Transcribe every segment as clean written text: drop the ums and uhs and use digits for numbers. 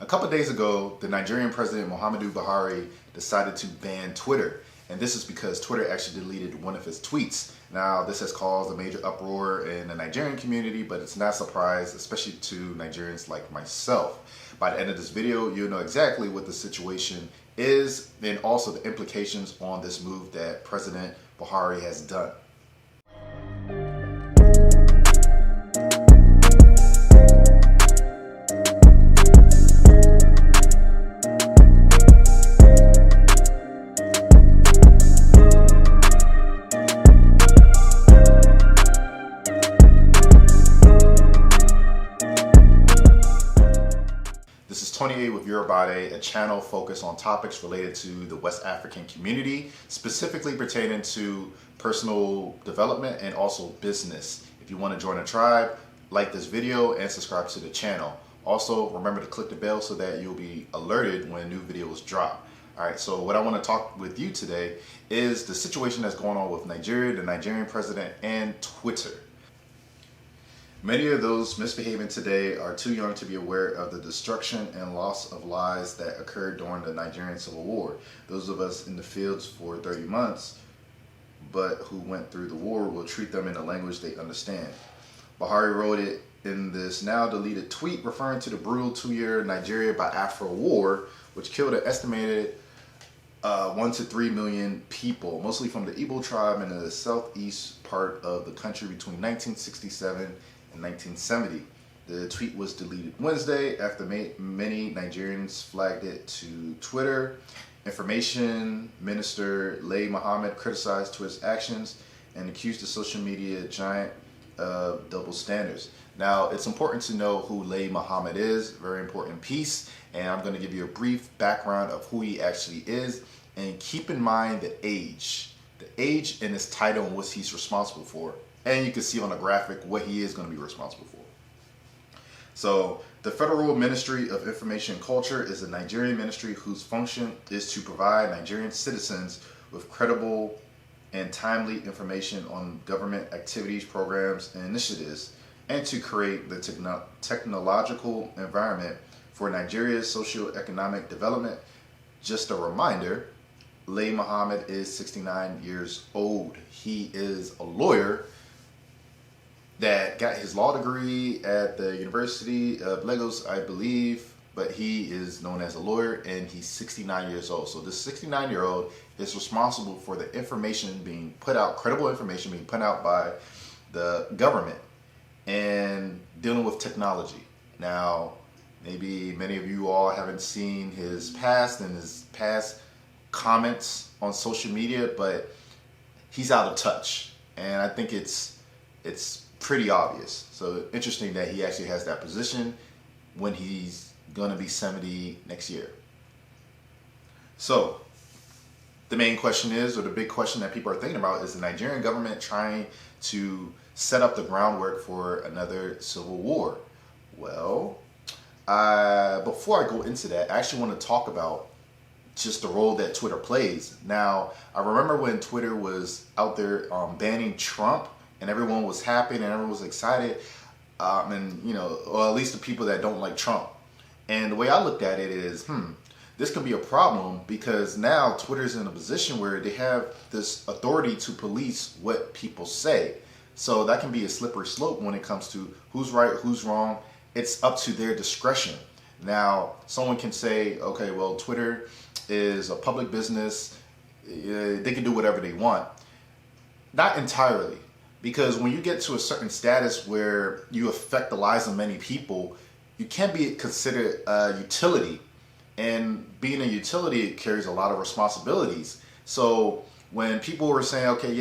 A couple of days ago, the Nigerian President Muhammadu Buhari decided to ban Twitter. And this is because Twitter actually deleted one of his tweets. Now, this has caused a major uproar in the Nigerian community, but it's not a surprise, especially to Nigerians like myself. By the end of this video, you'll know exactly what the situation is and also the implications on this move that President Buhari has done. This is 28 with YORUBADE, a channel focused on topics related to the West African community, specifically pertaining to personal development and also business. If you want to join a tribe, like this video and subscribe to the channel. Also, remember to click the bell so that you'll be alerted when new videos drop. Alright, so what I want to talk with you today is the situation that's going on with Nigeria, the Nigerian president, and Twitter. Many of those misbehaving today are too young to be aware of the destruction and loss of lives that occurred during the Nigerian Civil War. Those of us in the fields for 30 months, but who went through the war, will treat them in a language they understand. Buhari wrote it in this now deleted tweet referring to the brutal 2-year Nigeria biafra war, which killed an estimated 1 to 3 million people, mostly from the Igbo tribe in the southeast part of the country between 1967 in 1970. The tweet was deleted Wednesday after many Nigerians flagged it to Twitter. Information Minister Lai Mohammed criticized Twitter's actions and accused the social media giant of double standards. Now, it's important to know who Lai Mohammed is, very important piece, and I'm going to give you a brief background of who he actually is, and keep in mind the age and his title and what he's responsible for. And you can see on the graphic what he is going to be responsible for. So, the Federal Ministry of Information and Culture is a Nigerian ministry whose function is to provide Nigerian citizens with credible and timely information on government activities, programs, and initiatives, and to create the technological environment for Nigeria's socio-economic development. Just a reminder, Lai Mohammed is 69 years old. He is a lawyer that got his law degree at the University of Lagos, I believe, but he is known as a lawyer and he's 69 years old. So this 69-year-old is responsible for the information being put out, credible information being put out by the government and dealing with technology. Now, maybe many of you all haven't seen his past comments on social media, but he's out of touch. And I think it's pretty obvious. So interesting that he actually has that position when he's going to be 70 next year. So the main question is, or the big question that people are thinking about, is the Nigerian government trying to set up the groundwork for another civil war? Well, before I go into that, I actually want to talk about just the role that Twitter plays. Now, I remember when Twitter was out there banning Trump, and everyone was happy and everyone was excited, and or at least the people that don't like Trump. And the way I looked at it is, this could be a problem because now Twitter's in a position where they have this authority to police what people say. So that can be a slippery slope when it comes to who's right, who's wrong. It's up to their discretion. Now, someone can say, okay, well, Twitter is a public business. They can do whatever they want. Not entirely. Because when you get to a certain status where you affect the lives of many people, you can be considered a utility. And being a utility, it carries a lot of responsibilities. So when people were saying, okay,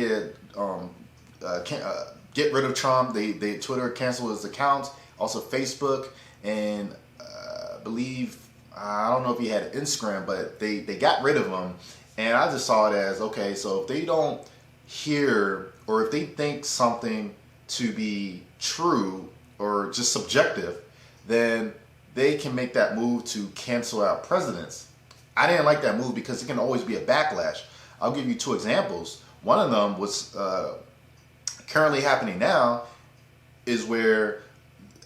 get rid of Trump, they Twitter canceled his account, also Facebook, and I believe, I don't know if he had Instagram, but they got rid of him. And I just saw it as, okay, so if they don't hear, or if they think something to be true or just subjective, then they can make that move to cancel out presidents. I didn't like that move because it can always be a backlash. I'll give you 2 examples. One of them was currently happening now, is where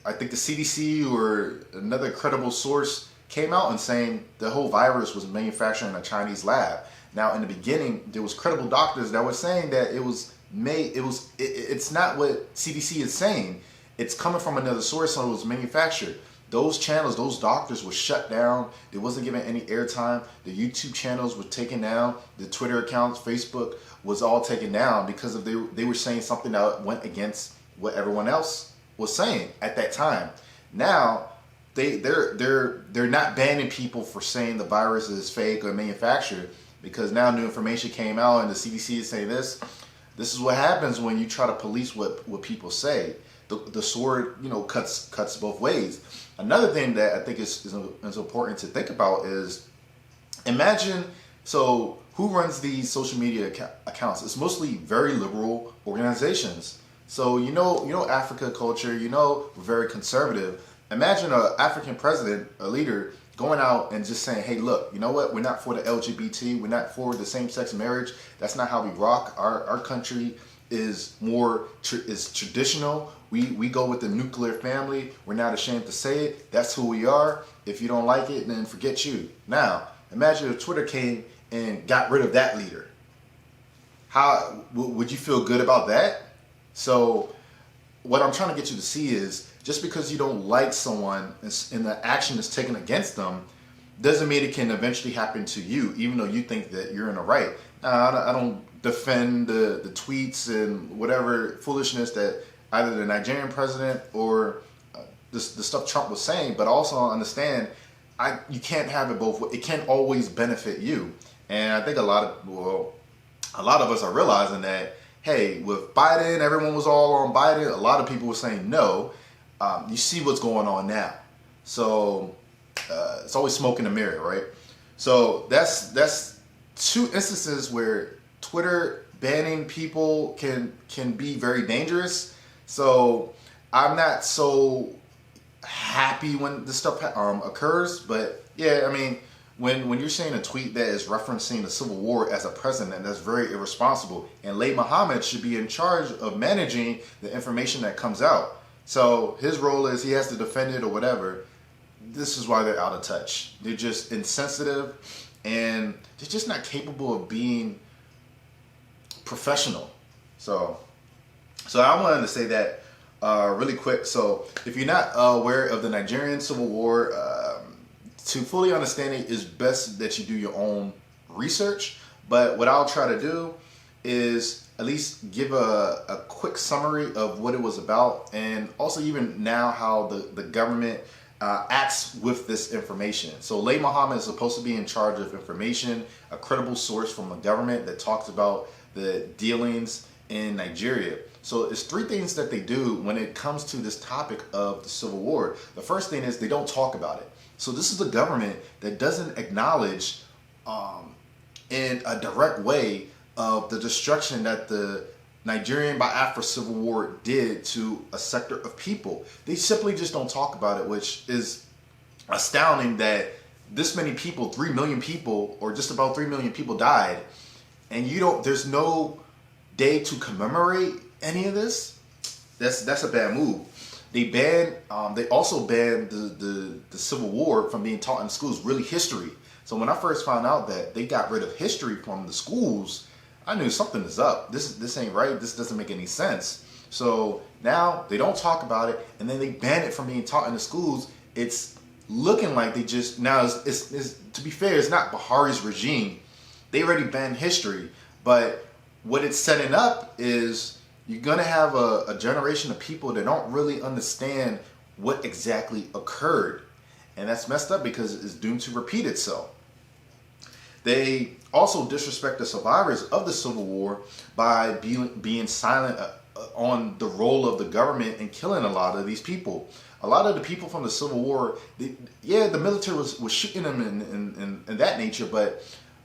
I think the CDC or another credible source came out and saying the whole virus was manufactured in a Chinese lab. Now, in the beginning, there was credible doctors that were saying that it was made. It's not what CDC is saying. It's coming from another source, so it was manufactured. Those channels, those doctors were shut down. They wasn't given any airtime. The YouTube channels were taken down. The Twitter accounts, Facebook was all taken down because of they were saying something that went against what everyone else was saying at that time. Now they're not banning people for saying the virus is fake or manufactured, because now new information came out and the CDC is saying this. This is what happens when you try to police what people say. The sword, cuts both ways. Another thing that I think is important to think about is, imagine, so who runs these social media accounts? It's mostly very liberal organizations. So Africa culture, we're very conservative. Imagine an African president, a leader, going out and just saying, hey, look, you know what? We're not for the LGBT. We're not for the same-sex marriage. That's not how we rock. Our country is traditional. We go with the nuclear family. We're not ashamed to say it. That's who we are. If you don't like it, then forget you. Now, imagine if Twitter came and got rid of that leader. How would you feel good about that? So what I'm trying to get you to see is, just because you don't like someone and the action is taken against them doesn't mean it can eventually happen to you, even though you think that you're in the right. I don't defend the tweets and whatever foolishness that either the Nigerian president or the stuff Trump was saying, but also understand you can't have it both ways. It can't always benefit you. And I think a lot of us are realizing that, hey, with Biden, everyone was all on Biden. A lot of people were saying no. You see what's going on now. So it's always smoke in the mirror, right? So that's two instances where Twitter banning people can be very dangerous. So I'm not so happy when this stuff occurs. But yeah, I mean, when you're saying a tweet that is referencing the Civil War as a president, that's very irresponsible. And Lai Mohammed should be in charge of managing the information that comes out. So his role is he has to defend it or whatever. This is why they're out of touch. They're just insensitive and they're just not capable of being professional. So I wanted to say that really quick. So if you're not aware of the Nigerian Civil War, to fully understand it is best that you do your own research. But what I'll try to do is at least give a quick summary of what it was about, and also even now how the government acts with this information. So Lai Mohammed is supposed to be in charge of information, a credible source from the government that talks about the dealings in Nigeria. So it's three things that they do when it comes to this topic of the Civil War. The first thing is they don't talk about it. So this is a government that doesn't acknowledge in a direct way of the destruction that the Nigerian Biafra Civil War did to a sector of people. They simply just don't talk about it, which is astounding that this many people, 3 million people, or just about 3 million people died, and there's no day to commemorate any of this. That's a bad move. They also banned the Civil War from being taught in schools, really history. So when I first found out that they got rid of history from the schools, I knew something is up. This ain't right. This doesn't make any sense. So now they don't talk about it, and then they ban it from being taught in the schools. It's looking like they just now. It's to be fair, it's not Buhari's regime. They already banned history, but what it's setting up is you're gonna have a generation of people that don't really understand what exactly occurred, and that's messed up because it's doomed to repeat itself. They also disrespect the survivors of the Civil War by being silent on the role of the government in killing a lot of these people. A lot of the people from the Civil War, the military was shooting them in that nature, but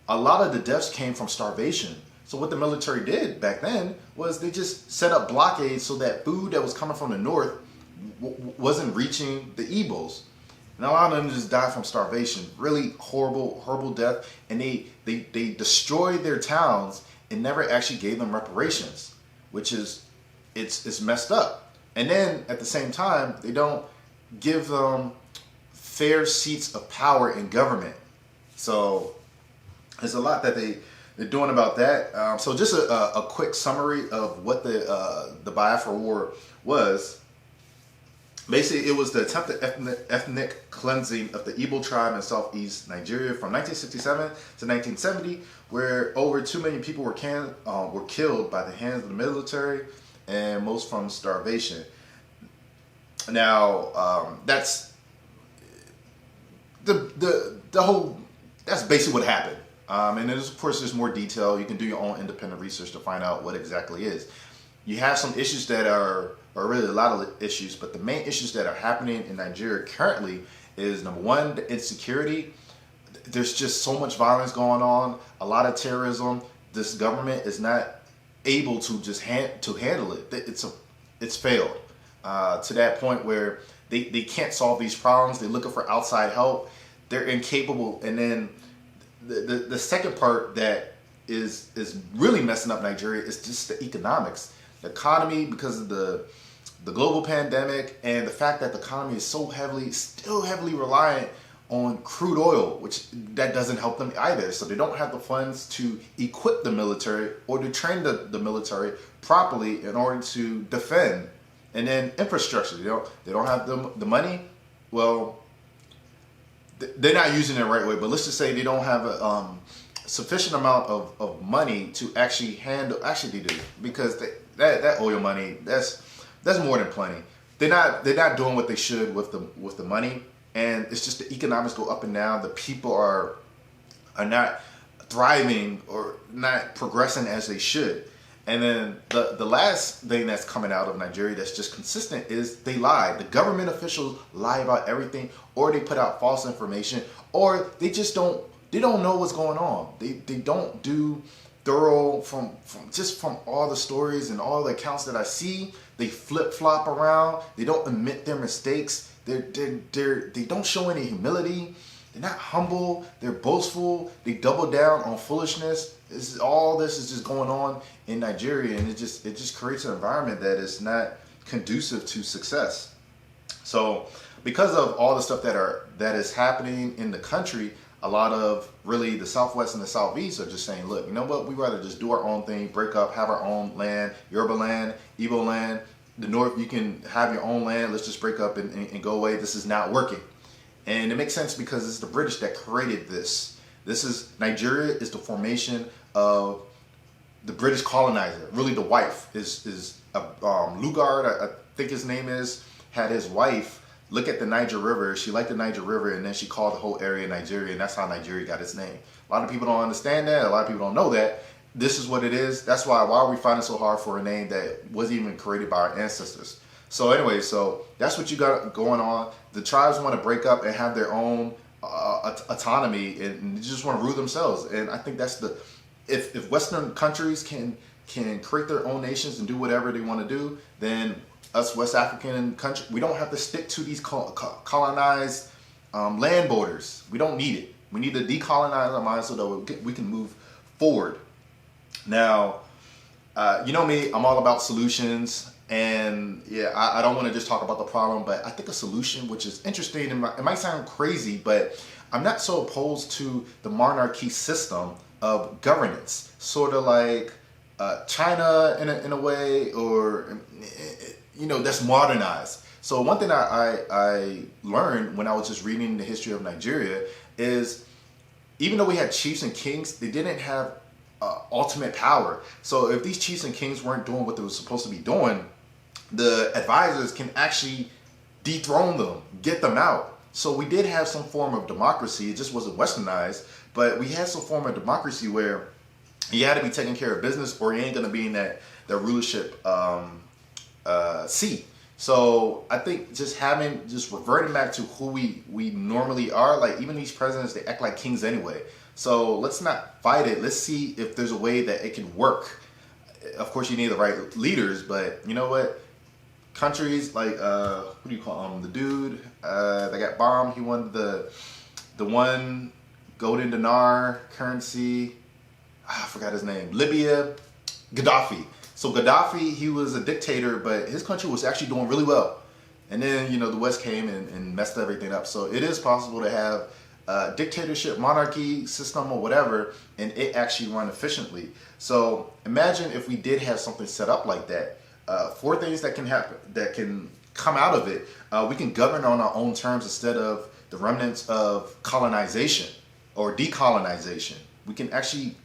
a lot of the deaths came from starvation. So what the military did back then was they just set up blockades so that food that was coming from the north wasn't reaching the Igbos. And a lot of them just died from starvation. Really horrible death. And they destroyed their towns and never actually gave them reparations, which is, it's messed up. And then at the same time, they don't give them fair seats of power in government. So there's a lot that they're doing about that. So just a quick summary of what the Biafra War was. Basically, it was the attempted ethnic cleansing of the Igbo tribe in southeast Nigeria from 1967 to 1970, where over 2 million people were killed by the hands of the military, and most from starvation. Now, that's the whole. That's basically what happened. And there's, of course, there's more detail. You can do your own independent research to find out what exactly is. You have some issues that are really a lot of issues, but the main issues that are happening in Nigeria currently is, number one, the insecurity. There's just so much violence going on, a lot of terrorism. This government is not able to just handle it. It's failed to that point where they can't solve these problems. They're looking for outside help. They're incapable. And then the second part that is really messing up Nigeria is just the economics. The economy, because of the global pandemic and the fact that the economy is so still heavily reliant on crude oil, which that doesn't help them either. So they don't have the funds to equip the military or to train the military properly in order to defend. And then infrastructure, they don't have the money. Well, they're not using it the right way, but let's just say they don't have a sufficient amount of money to actually they do, because that oil money, that's more than plenty. They're not doing what they should with the money, and it's just the economics go up and down. The people are not thriving or not progressing as they should. And then the last thing that's coming out of Nigeria that's just consistent is they lie. The government officials lie about everything, or they put out false information, or they just don't know what's going on. They don't do thorough from all the stories and all the accounts that I see. They flip-flop around. They don't admit their mistakes. They don't show any humility. They're not humble. They're boastful. They double down on foolishness. All this is just going on in Nigeria, and it just creates an environment that is not conducive to success. So because of all the stuff that is happening in the country, a lot of really the Southwest and the Southeast are just saying, look, you know what, we'd rather just do our own thing, break up, have our own land, Yoruba land, Igbo land. The North, you can have your own land. Let's just break up and go away. This is not working. And it makes sense because it's the British that created this. Nigeria is the formation of the British colonizer. Really, the wife is Lugard, I think his name is, had his wife look at the Niger River. She liked the Niger River, and then she called the whole area Nigeria, and that's how Nigeria got its name. A lot of people don't understand that. A lot of people don't know that. This is what it is. That's why are we finding it so hard for a name that wasn't even created by our ancestors? So anyway, so that's what you got going on. The tribes want to break up and have their own autonomy, and they just want to rule themselves. And I think that's if Western countries can create their own nations and do whatever they want to do, then us West African countries, we don't have to stick to these colonized land borders. We don't need it. We need to decolonize our minds so that we can move forward. Now, you know me, I'm all about solutions. And yeah, I don't want to just talk about the problem, but I think a solution, which is interesting, it might sound crazy, but I'm not so opposed to the monarchy system of governance, sort of like China in a way, or that's modernized. So one thing I learned when I was just reading the history of Nigeria is, even though we had chiefs and kings, they didn't have ultimate power. So if these chiefs and kings weren't doing what they were supposed to be doing, the advisors can actually dethrone them, get them out. So we did have some form of democracy. It just wasn't westernized, but we had some form of democracy where you had to be taking care of business, or you ain't gonna be in that rulership seat. So I think just reverting back to who we normally are, like even these presidents, they act like kings anyway. So let's not fight it. Let's see if there's a way that it can work. Of course, you need the right leaders, but you know what? Countries like what do you call him? The dude that got bombed. He won the one golden dinar currency. I forgot his name. Libya, Gaddafi. So Gaddafi, he was a dictator, but his country was actually doing really well. And then, the West came and messed everything up. So it is possible to have dictatorship, monarchy system or whatever, and it actually run efficiently. So imagine if we did have something set up like that. 4 things that can happen, that can come out of it. We can govern on our own terms instead of the remnants of colonization or decolonization. We can actually,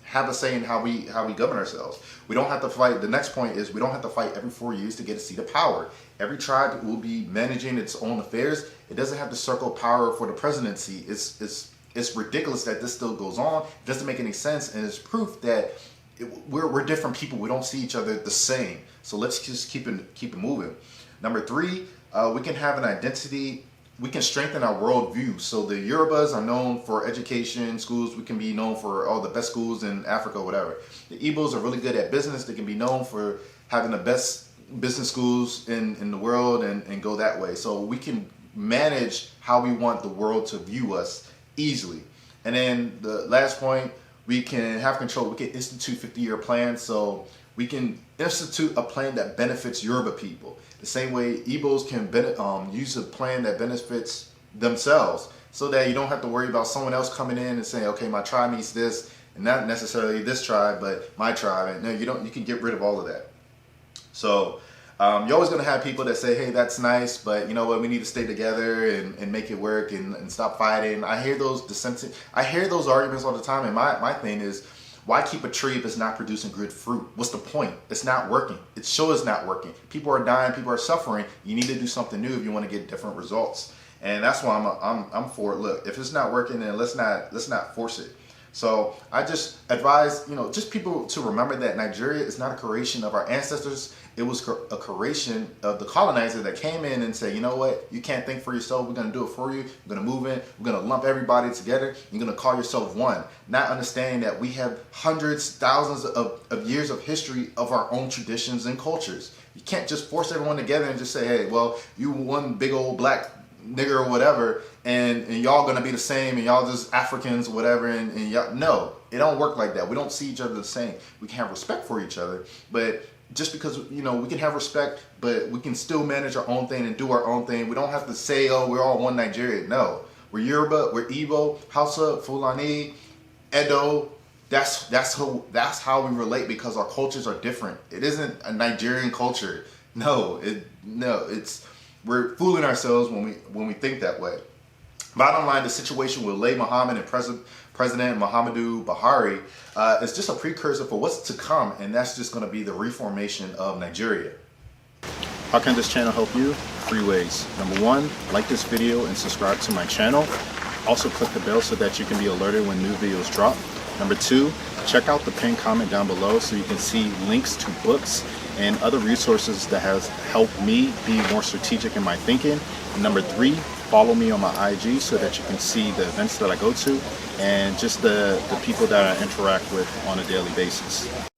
have a say in how we govern ourselves. We don't have to fight. The next point is we don't have to fight every 4 years to get a seat of power. Every tribe will be managing its own affairs. It doesn't have to circle power for the presidency. It's ridiculous that this still goes on. It doesn't make any sense, and it's proof that we're different people. We don't see each other the same. So let's just keep it moving. Number 3, we can have an identity. We can strengthen our worldview. So the Yorubas are known for education, schools. We can be known for all the best schools in Africa, whatever. The Igbos are really good at business. They can be known for having the best business schools in the world and go that way. So we can manage how we want the world to view us easily. And then the last point, we can have control. We can institute 50-year plans. So we can institute a plan that benefits Yoruba people. The same way Igbos can use a plan that benefits themselves, so that you don't have to worry about someone else coming in and saying, okay, my tribe needs this, and not necessarily this tribe, but my tribe. And no, you can get rid of all of that. So you're always going to have people that say, hey, that's nice, but you know what, we need to stay together and make it work and stop fighting. I hear those arguments all the time, and my thing is, why keep a tree if it's not producing good fruit? What's the point? It's not working. It sure is not working. People are dying. People are suffering. You need to do something new if you want to get different results. And that's why I'm for it. Look, if it's not working, then let's not force it. So I just advise, just people to remember that Nigeria is not a creation of our ancestors. It was a creation of the colonizer that came in and said, you know what, you can't think for yourself. We're going to do it for you. We're going to move in. We're going to lump everybody together. You're going to call yourself one. Not understanding that we have hundreds, thousands of years of history of our own traditions and cultures. You can't just force everyone together and just say, hey, well, you one big old black nigger or whatever, and y'all gonna be the same, and y'all just Africans or whatever, and y'all, no, it don't work like that. We don't see each other the same. We can have respect for each other, but just because we can have respect, but we can still manage our own thing and do our own thing. We don't have to say, oh, we're all one Nigeria. No, we're Yoruba, we're Igbo, Hausa, Fulani, Edo. That's how we relate, because our cultures are different. It isn't a Nigerian culture. We're fooling ourselves when we think that way. Bottom line, the situation with Lai Mohammed and President Muhammadu Buhari is just a precursor for what's to come, and that's just going to be the reformation of Nigeria. How can this channel help you? 3 ways. Number 1, like this video and subscribe to my channel. Also click the bell so that you can be alerted when new videos drop. Number 2, check out the pinned comment down below so you can see links to books and other resources that has helped me be more strategic in my thinking. And number 3, follow me on my IG so that you can see the events that I go to and just the people that I interact with on a daily basis.